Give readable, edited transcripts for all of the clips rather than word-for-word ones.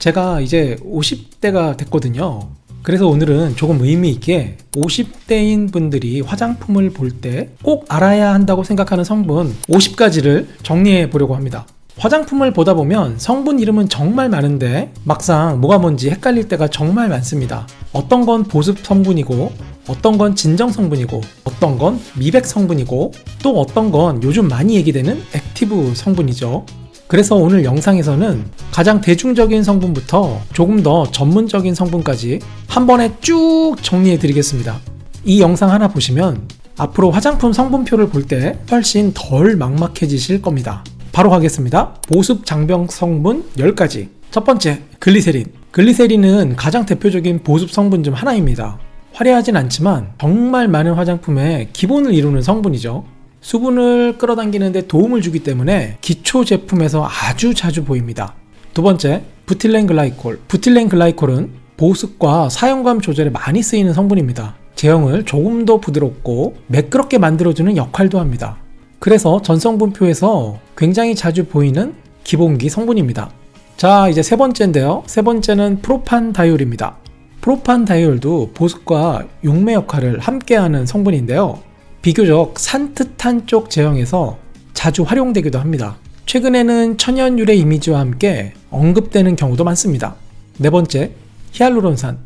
제가 이제 50대가 됐거든요. 그래서 오늘은 조금 의미 있게 50대인 분들이 화장품을 볼 때 꼭 알아야 한다고 생각하는 성분 50가지를 정리해 보려고 합니다. 화장품을 보다 보면 성분 이름은 정말 많은데 막상 뭐가 뭔지 헷갈릴 때가 정말 많습니다. 어떤 건 보습 성분이고, 어떤 건 진정 성분이고, 어떤 건 미백 성분이고, 또 어떤 건 요즘 많이 얘기되는 액티브 성분이죠. 그래서 오늘 영상에서는 가장 대중적인 성분부터 조금 더 전문적인 성분까지 한 번에 쭉 정리해 드리겠습니다. 이 영상 하나 보시면 앞으로 화장품 성분표를 볼 때 훨씬 덜 막막해지실 겁니다. 바로 가겠습니다. 보습 장벽 성분 10가지. 첫 번째, 글리세린. 글리세린은 가장 대표적인 보습 성분 중 하나입니다. 화려하진 않지만 정말 많은 화장품의 기본을 이루는 성분이죠. 수분을 끌어당기는 데 도움을 주기 때문에 기초 제품에서 아주 자주 보입니다. 두 번째, 부틸렌 글라이콜. 부틸렌 글라이콜은 보습과 사용감 조절에 많이 쓰이는 성분입니다. 제형을 조금 더 부드럽고 매끄럽게 만들어주는 역할도 합니다. 그래서 전성분표에서 굉장히 자주 보이는 기본기 성분입니다. 자, 이제 세 번째인데요. 세 번째는 프로판다이올입니다. 프로판다이올도 보습과 용매 역할을 함께하는 성분인데요. 비교적 산뜻한 쪽 제형에서 자주 활용되기도 합니다. 최근에는 천연 유래 이미지와 함께 언급되는 경우도 많습니다. 네 번째, 히알루론산.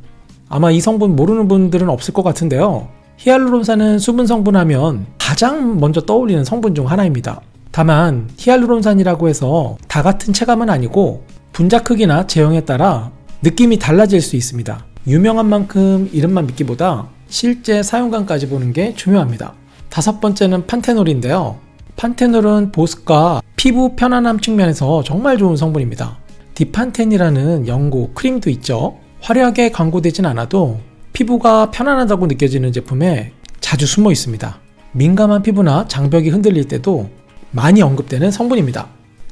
아마 이 성분 모르는 분들은 없을 것 같은데요. 히알루론산은 수분 성분 하면 가장 먼저 떠올리는 성분 중 하나입니다. 다만 히알루론산이라고 해서 다 같은 체감은 아니고 분자 크기나 제형에 따라 느낌이 달라질 수 있습니다. 유명한 만큼 이름만 믿기보다 실제 사용감까지 보는 게 중요합니다. 다섯 번째는 판테놀인데요. 판테놀은 보습과 피부 편안함 측면에서 정말 좋은 성분입니다. 디판텐이라는 연고, 크림도 있죠. 화려하게 광고되진 않아도 피부가 편안하다고 느껴지는 제품에 자주 숨어 있습니다. 민감한 피부나 장벽이 흔들릴 때도 많이 언급되는 성분입니다.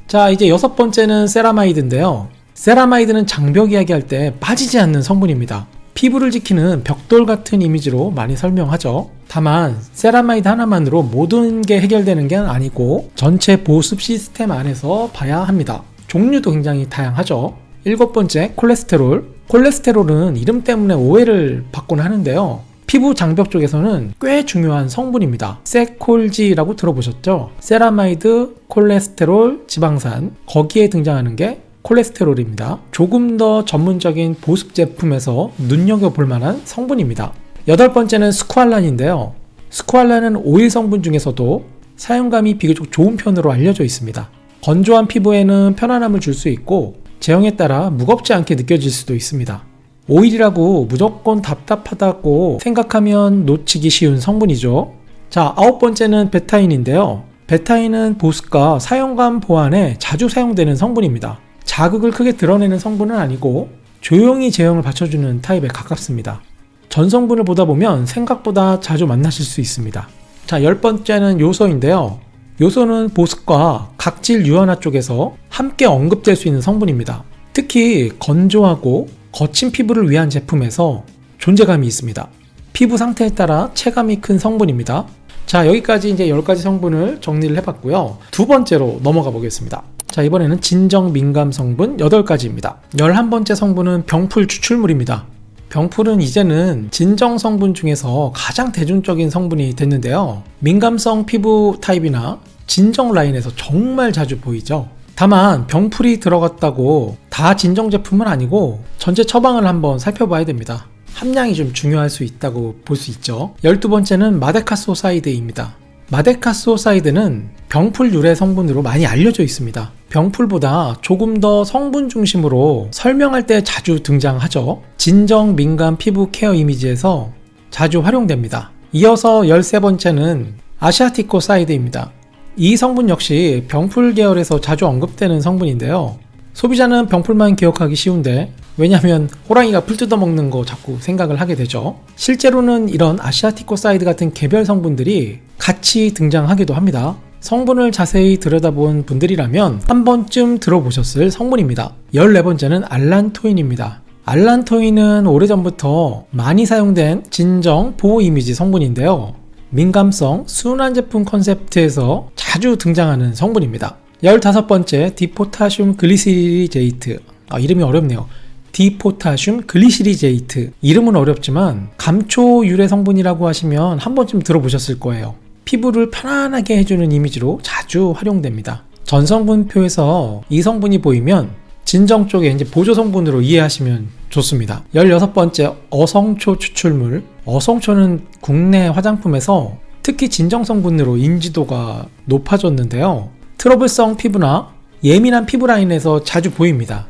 자, 이제 여섯 번째는 세라마이드인데요. 세라마이드는 장벽 이야기할 때 빠지지 않는 성분입니다. 피부를 지키는 벽돌 같은 이미지로 많이 설명하죠. 다만 세라마이드 하나만으로 모든 게 해결되는 게 아니고 전체 보습 시스템 안에서 봐야 합니다. 종류도 굉장히 다양하죠. 일곱 번째, 콜레스테롤. 콜레스테롤은 이름 때문에 오해를 받곤 하는데요. 피부 장벽 쪽에서는 꽤 중요한 성분입니다. 세콜지라고 들어보셨죠? 세라마이드, 콜레스테롤, 지방산, 거기에 등장하는 게 콜레스테롤입니다. 조금 더 전문적인 보습 제품에서 눈여겨볼 만한 성분입니다. 여덟 번째는 스쿠알란인데요. 스쿠알란은 오일 성분 중에서도 사용감이 비교적 좋은 편으로 알려져 있습니다. 건조한 피부에는 편안함을 줄 수 있고 제형에 따라 무겁지 않게 느껴질 수도 있습니다. 오일이라고 무조건 답답하다고 생각하면 놓치기 쉬운 성분이죠. 자, 아홉 번째는 베타인인데요. 베타인은 보습과 사용감 보완에 자주 사용되는 성분입니다. 자극을 크게 드러내는 성분은 아니고 조용히 제형을 받쳐주는 타입에 가깝습니다. 전성분을 보다 보면 생각보다 자주 만나실 수 있습니다. 자, 열 번째는 요소인데요. 요소는 보습과 각질 유연화 쪽에서 함께 언급될 수 있는 성분입니다. 특히 건조하고 거친 피부를 위한 제품에서 존재감이 있습니다. 피부 상태에 따라 체감이 큰 성분입니다. 자, 여기까지 이제 10가지 성분을 정리를 해봤고요. 두 번째로 넘어가 보겠습니다. 자, 이번에는 진정 민감 성분 8가지입니다. 11번째 성분은 병풀 추출물입니다. 병풀은 이제는 진정 성분 중에서 가장 대중적인 성분이 됐는데요. 민감성 피부 타입이나 진정 라인에서 정말 자주 보이죠. 다만 병풀이 들어갔다고 다 진정 제품은 아니고 전체 처방을 한번 살펴봐야 됩니다. 함량이 좀 중요할 수 있다고 볼 수 있죠. 12번째는 마데카소사이드입니다. 마데카소사이드는 병풀 유래 성분으로 많이 알려져 있습니다. 병풀보다 조금 더 성분 중심으로 설명할 때 자주 등장하죠. 진정 민감 피부 케어 이미지에서 자주 활용됩니다. 이어서 13번째는 아시아티코사이드입니다. 이 성분 역시 병풀 계열에서 자주 언급되는 성분인데요. 소비자는 병풀만 기억하기 쉬운데 왜냐하면 호랑이가 풀 뜯어먹는 거 자꾸 생각을 하게 되죠. 실제로는 이런 아시아티코사이드 같은 개별 성분들이 같이 등장하기도 합니다. 성분을 자세히 들여다본 분들이라면 한 번쯤 들어보셨을 성분입니다. 14번째는 알란토인입니다. 알란토인은 오래전부터 많이 사용된 진정 보호 이미지 성분인데요. 민감성 순환 제품 컨셉트에서 자주 등장하는 성분입니다. 15번째 디포타슘 글리시리제이트. 이름이 어렵네요. 디포타슘 글리시리제이트. 이름은 어렵지만 감초 유래 성분이라고 하시면 한 번쯤 들어보셨을 거예요. 피부를 편안하게 해주는 이미지로 자주 활용됩니다. 전성분표에서 이 성분이 보이면 진정 쪽에 이제 보조 성분으로 이해하시면 좋습니다. 16번째, 어성초 추출물. 어성초는 국내 화장품에서 특히 진정 성분으로 인지도가 높아졌는데요. 트러블성 피부나 예민한 피부 라인에서 자주 보입니다.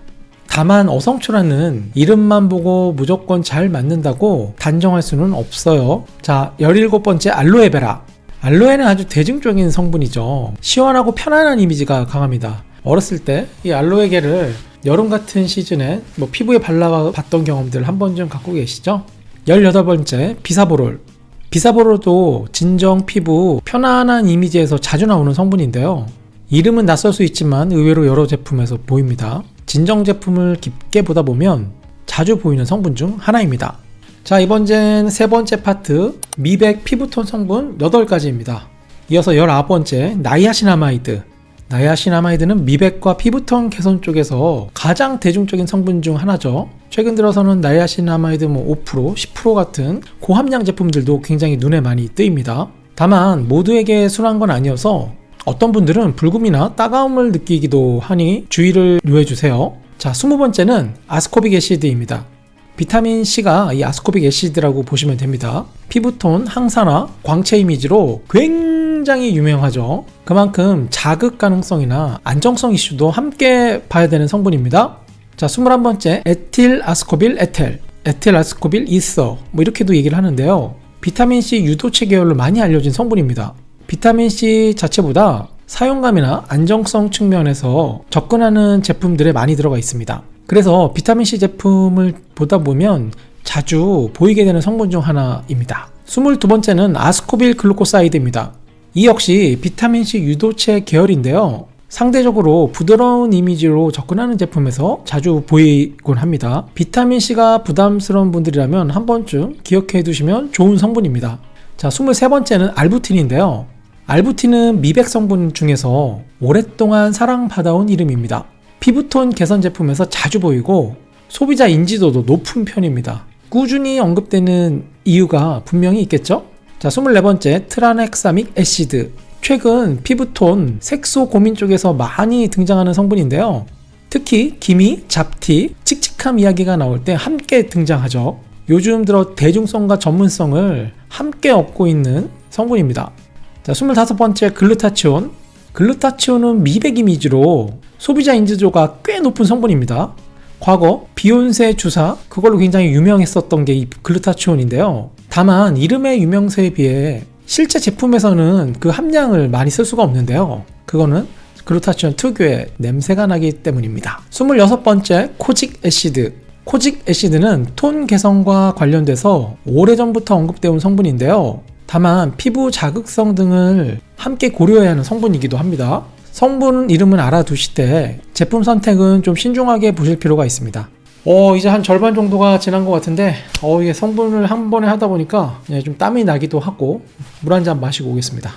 다만 어성초라는 이름만 보고 무조건 잘 맞는다고 단정할 수는 없어요. 자, 17번째, 알로에베라. 알로에는 아주 대중적인 성분이죠. 시원하고 편안한 이미지가 강합니다. 어렸을 때 이 알로에겔을 여름 같은 시즌에 피부에 발라봤던 경험들 한 번쯤 갖고 계시죠? 18번째, 비사보롤. 비사보롤도 진정 피부 편안한 이미지에서 자주 나오는 성분인데요. 이름은 낯설 수 있지만 의외로 여러 제품에서 보입니다. 진정 제품을 깊게 보다 보면 자주 보이는 성분 중 하나입니다. 자, 이번엔 세 번째 파트, 미백 피부톤 성분 8가지입니다. 이어서 19번째, 나이아신아마이드. 나이아신아마이드는 미백과 피부톤 개선 쪽에서 가장 대중적인 성분 중 하나죠. 최근 들어서는 나이아신아마이드 5%, 10% 같은 고함량 제품들도 굉장히 눈에 많이 뜨입니다. 다만 모두에게 순한 건 아니어서 어떤 분들은 불금이나 따가움을 느끼기도 하니 주의를 요해주세요. 자, 20번째는 아스코빅 애시드입니다. 비타민C가 이 아스코빅 애시드라고 보시면 됩니다. 피부톤 항산화, 광채 이미지로 굉장히 유명하죠. 그만큼 자극 가능성이나 안정성 이슈도 함께 봐야 되는 성분입니다. 자, 21번째, 에틸 아스코빌 에텔, 에틸 아스코빌 이서, 이렇게도 얘기를 하는데요. 비타민C 유도체 계열로 많이 알려진 성분입니다. 비타민C 자체보다 사용감이나 안정성 측면에서 접근하는 제품들에 많이 들어가 있습니다. 그래서 비타민C 제품을 보다 보면 자주 보이게 되는 성분 중 하나입니다. 22번째는 아스코빌 글루코사이드입니다. 이 역시 비타민C 유도체 계열인데요. 상대적으로 부드러운 이미지로 접근하는 제품에서 자주 보이곤 합니다. 비타민C가 부담스러운 분들이라면 한 번쯤 기억해 두시면 좋은 성분입니다. 자, 23번째는 알부틴인데요. 알부틴은 미백 성분 중에서 오랫동안 사랑받아온 이름입니다. 피부톤 개선 제품에서 자주 보이고 소비자 인지도도 높은 편입니다. 꾸준히 언급되는 이유가 분명히 있겠죠? 자, 24번째, 트라넥사믹 애시드. 최근 피부톤 색소 고민 쪽에서 많이 등장하는 성분인데요. 특히 기미, 잡티, 칙칙함 이야기가 나올 때 함께 등장하죠. 요즘 들어 대중성과 전문성을 함께 얻고 있는 성분입니다. 자, 25번째, 글루타치온. 글루타치온은 미백 이미지로 소비자 인지도가 꽤 높은 성분입니다. 과거 비욘세 주사, 그걸로 굉장히 유명했었던 게 이 글루타치온인데요. 다만 이름의 유명세에 비해 실제 제품에서는 그 함량을 많이 쓸 수가 없는데요. 그거는 글루타치온 특유의 냄새가 나기 때문입니다. 26번째, 코직 애시드. 코직 애시드는 톤 개선과 관련돼서 오래전부터 언급되어 온 성분인데요. 다만 피부 자극성 등을 함께 고려해야 하는 성분이기도 합니다. 성분 이름은 알아두시되 제품 선택은 좀 신중하게 보실 필요가 있습니다. 이제 한 절반 정도가 지난 것 같은데 이게 성분을 한 번에 하다 보니까 좀 땀이 나기도 하고 물 한 잔 마시고 오겠습니다.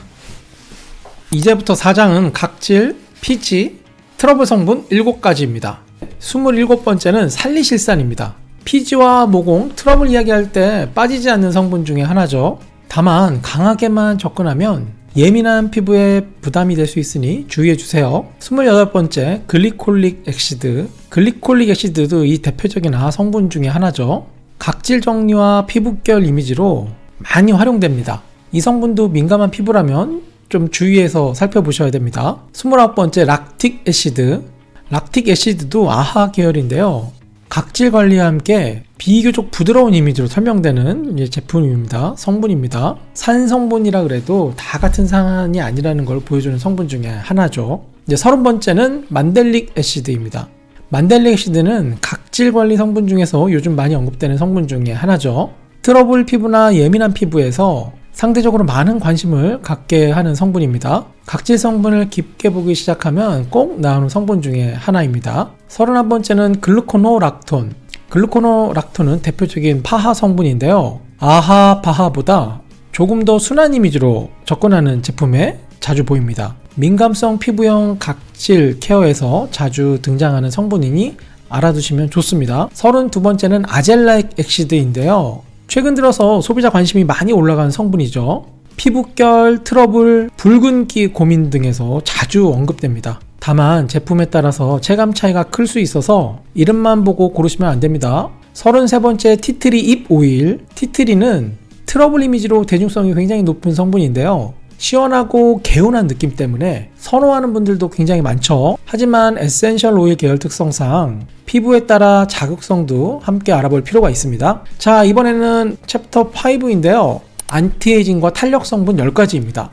이제부터 4장은 각질, 피지, 트러블 성분 7가지입니다. 27번째는 살리실산입니다. 피지와 모공, 트러블 이야기할 때 빠지지 않는 성분 중에 하나죠. 다만 강하게만 접근하면 예민한 피부에 부담이 될 수 있으니 주의해주세요. 28번째, 글리콜릭 애시드. 글리콜릭 애시드도 이 대표적인 성분 중에 하나죠. 각질 정리와 피부결 이미지로 많이 활용됩니다. 이 성분도 민감한 피부라면 좀 주의해서 살펴보셔야 됩니다. 29번째, 락틱 애시드. 락틱 애시드도 아하 계열인데요. 각질 관리와 함께 비교적 부드러운 이미지로 설명되는 제품입니다. 성분입니다. 산 성분이라 그래도 다 같은 산이 아니라는 걸 보여주는 성분 중에 하나죠. 이제 30번째는 만델릭 애시드입니다. 만델릭 애시드는 각질 관리 성분 중에서 요즘 많이 언급되는 성분 중에 하나죠. 트러블 피부나 예민한 피부에서 상대적으로 많은 관심을 갖게 하는 성분입니다. 각질 성분을 깊게 보기 시작하면 꼭 나오는 성분 중에 하나입니다. 31번째는 글루코노락톤. 글루코노락톤은 대표적인 파하 성분인데요. 아하, 바하보다 조금 더 순한 이미지로 접근하는 제품에 자주 보입니다. 민감성 피부형 각질 케어에서 자주 등장하는 성분이니 알아두시면 좋습니다. 32번째는 아젤라익 엑시드인데요. 최근 들어서 소비자 관심이 많이 올라간 성분이죠. 피부결, 트러블, 붉은기 고민 등에서 자주 언급됩니다. 다만 제품에 따라서 체감 차이가 클 수 있어서 이름만 보고 고르시면 안됩니다. 33번째 티트리 잎 오일. 티트리는 트러블 이미지로 대중성이 굉장히 높은 성분인데요. 시원하고 개운한 느낌 때문에 선호하는 분들도 굉장히 많죠. 하지만 에센셜 오일 계열 특성상 피부에 따라 자극성도 함께 알아볼 필요가 있습니다. 자, 이번에는 챕터 5인데요. 안티에이징과 탄력 성분 10가지입니다.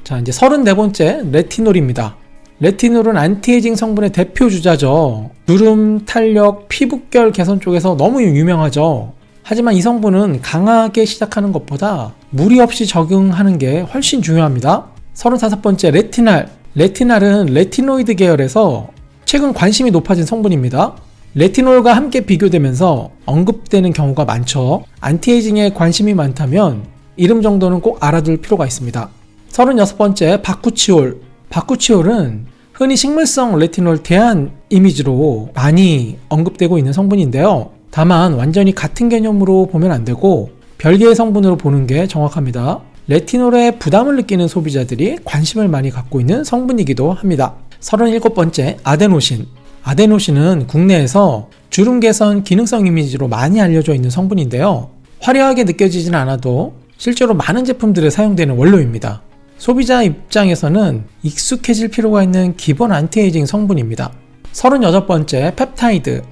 자, 이제 34번째 레티놀입니다. 레티놀은 안티에이징 성분의 대표 주자죠. 주름, 탄력, 피부결 개선 쪽에서 너무 유명하죠. 하지만 이 성분은 강하게 시작하는 것보다 무리 없이 적용하는 게 훨씬 중요합니다. 35번째 레티날. 레티날은 레티노이드 계열에서 최근 관심이 높아진 성분입니다. 레티놀과 함께 비교되면서 언급되는 경우가 많죠. 안티에이징에 관심이 많다면 이름 정도는 꼭 알아둘 필요가 있습니다. 36번째 바쿠치올. 바쿠치올은 흔히 식물성 레티놀 대안 이미지로 많이 언급되고 있는 성분인데요. 다만 완전히 같은 개념으로 보면 안되고 별개의 성분으로 보는 게 정확합니다. 레티놀에 부담을 느끼는 소비자들이 관심을 많이 갖고 있는 성분이기도 합니다. 37번째 아데노신. 아데노신은 국내에서 주름 개선 기능성 이미지로 많이 알려져 있는 성분인데요. 화려하게 느껴지진 않아도 실제로 많은 제품들에 사용되는 원료입니다. 소비자 입장에서는 익숙해질 필요가 있는 기본 안티에이징 성분입니다. 36번째 펩타이드.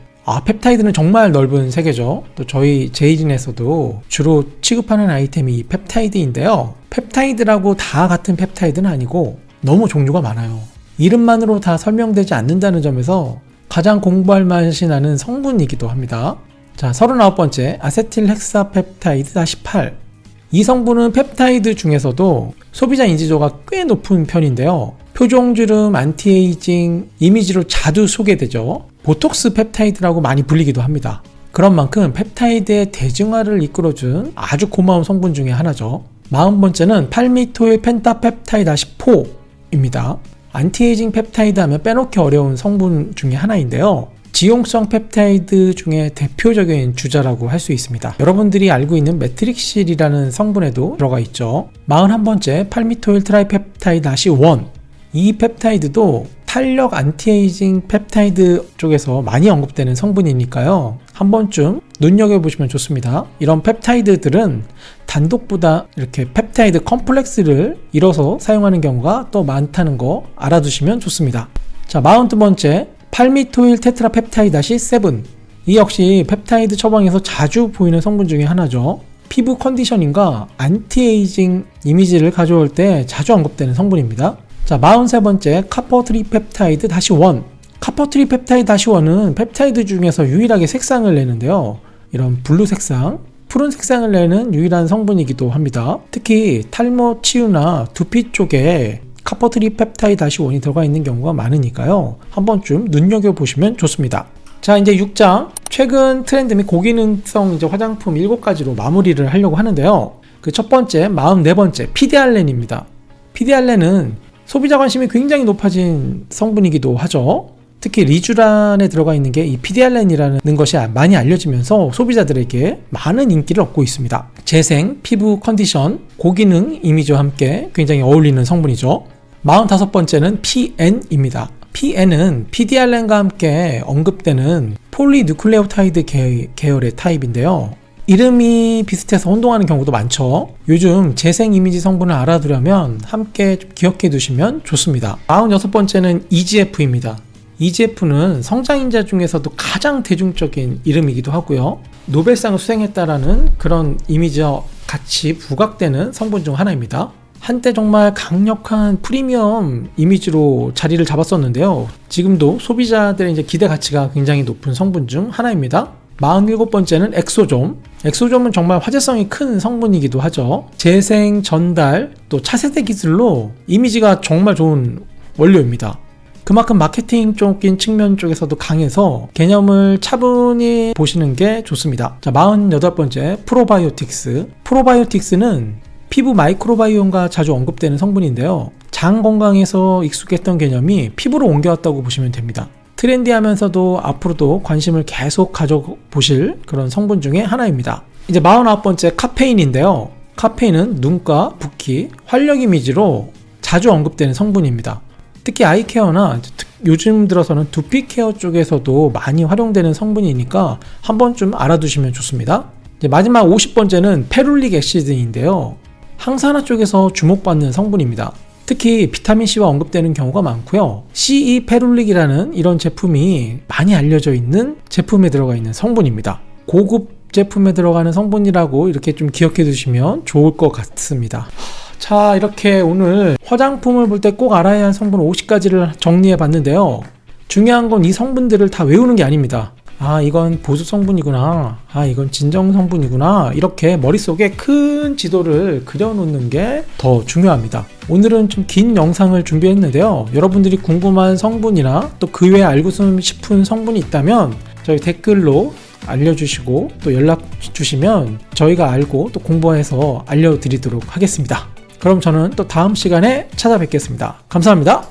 펩타이드는 정말 넓은 세계죠. 또 저희 제이진에서도 주로 취급하는 아이템이 이 펩타이드인데요. 펩타이드라고 다 같은 펩타이드는 아니고 너무 종류가 많아요. 이름만으로 다 설명되지 않는다는 점에서 가장 공부할 맛이 나는 성분이기도 합니다. 자, 39번째 아세틸 헥사펩타이드 8. 이 성분은 펩타이드 중에서도 소비자 인지도가 꽤 높은 편인데요. 표종주름, 안티에이징, 이미지로 자주 소개되죠. 보톡스 펩타이드라고 많이 불리기도 합니다. 그런 만큼 펩타이드의 대중화를 이끌어준 아주 고마운 성분 중에 하나죠. 40번째는 팔미토일 펜타펩타이드 4입니다. 안티에이징 펩타이드 하면 빼놓기 어려운 성분 중에 하나인데요. 지용성 펩타이드 중에 대표적인 주자라고 할 수 있습니다. 여러분들이 알고 있는 매트릭실이라는 성분에도 들어가 있죠. 41번째 팔미토일 트라이펩타이드 1. 이 펩타이드도 탄력 안티에이징 펩타이드 쪽에서 많이 언급되는 성분이니까요. 한 번쯤 눈여겨보시면 좋습니다. 이런 펩타이드들은 단독보다 이렇게 펩타이드 컴플렉스를 이뤄서 사용하는 경우가 또 많다는 거 알아두시면 좋습니다. 자, 42번째 팔미토일 테트라펩타이드 7. 이 역시 펩타이드 처방에서 자주 보이는 성분 중에 하나죠. 피부 컨디셔닝과 안티에이징 이미지를 가져올 때 자주 언급되는 성분입니다. 자, 43번째 카포트리펩타이드 1. 카포트리펩타이드 1은 펩타이드 중에서 유일하게 색상을 내는데요. 이런 블루 색상, 푸른 색상을 내는 유일한 성분이기도 합니다. 특히 탈모 치유나 두피 쪽에 카포트리펩타이드 1이 들어가 있는 경우가 많으니까요. 한 번쯤 눈여겨보시면 좋습니다. 자, 이제 6장 최근 트렌드 및 고기능성 화장품 7가지로 마무리를 하려고 하는데요. 그 첫 번째 44번째 피디알렌입니다. 피디알렌은 소비자 관심이 굉장히 높아진 성분이기도 하죠. 특히 리쥬란에 들어가 있는 게 이 피디알렌이라는 것이 많이 알려지면서 소비자들에게 많은 인기를 얻고 있습니다. 재생, 피부 컨디션, 고기능 이미지와 함께 굉장히 어울리는 성분이죠. 45번째는 PN입니다. PN은 PDRN과 함께 언급되는 폴리누클레오타이드 계열의 타입인데요. 이름이 비슷해서 혼동하는 경우도 많죠. 요즘 재생 이미지 성분을 알아두려면 함께 좀 기억해 두시면 좋습니다. 46번째는 EGF입니다. EGF는 성장인자 중에서도 가장 대중적인 이름이기도 하고요. 노벨상을 수상했다라는 그런 이미지와 같이 부각되는 성분 중 하나입니다. 한때 정말 강력한 프리미엄 이미지로 자리를 잡았었는데요. 지금도 소비자들의 이제 기대 가치가 굉장히 높은 성분 중 하나입니다. 47번째는 엑소좀. 엑소좀은 정말 화제성이 큰 성분이기도 하죠. 재생, 전달, 또 차세대 기술로 이미지가 정말 좋은 원료입니다. 그만큼 마케팅적인 측면 쪽에서도 강해서 개념을 차분히 보시는 게 좋습니다. 자, 48번째 프로바이오틱스. 프로바이오틱스는 피부 마이크로바이옴과 자주 언급되는 성분인데요. 장 건강에서 익숙했던 개념이 피부로 옮겨왔다고 보시면 됩니다. 트렌디하면서도 앞으로도 관심을 계속 가져보실 그런 성분 중에 하나입니다. 이제 49번째 카페인인데요. 카페인은 눈가, 붓기, 활력 이미지로 자주 언급되는 성분입니다. 특히 아이케어나 요즘 들어서는 두피 케어 쪽에서도 많이 활용되는 성분이니까 한 번쯤 알아두시면 좋습니다. 이제 마지막 50번째는 페룰릭 액시드인데요. 항산화 쪽에서 주목받는 성분입니다. 특히 비타민C와 언급되는 경우가 많고요. CE 페룰릭이라는 이런 제품이 많이 알려져 있는 제품에 들어가 있는 성분입니다. 고급 제품에 들어가는 성분이라고 이렇게 좀 기억해 두시면 좋을 것 같습니다. 자, 이렇게 오늘 화장품을 볼 때 꼭 알아야 할 성분 50가지를 정리해 봤는데요. 중요한 건 이 성분들을 다 외우는 게 아닙니다. 아, 이건 보습 성분이구나. 아, 이건 진정 성분이구나. 이렇게 머릿속에 큰 지도를 그려놓는 게 더 중요합니다. 오늘은 좀 긴 영상을 준비했는데요. 여러분들이 궁금한 성분이나 또 그 외에 알고 싶은 성분이 있다면 저희 댓글로 알려주시고 또 연락 주시면 저희가 알고 또 공부해서 알려드리도록 하겠습니다. 그럼 저는 또 다음 시간에 찾아뵙겠습니다. 감사합니다.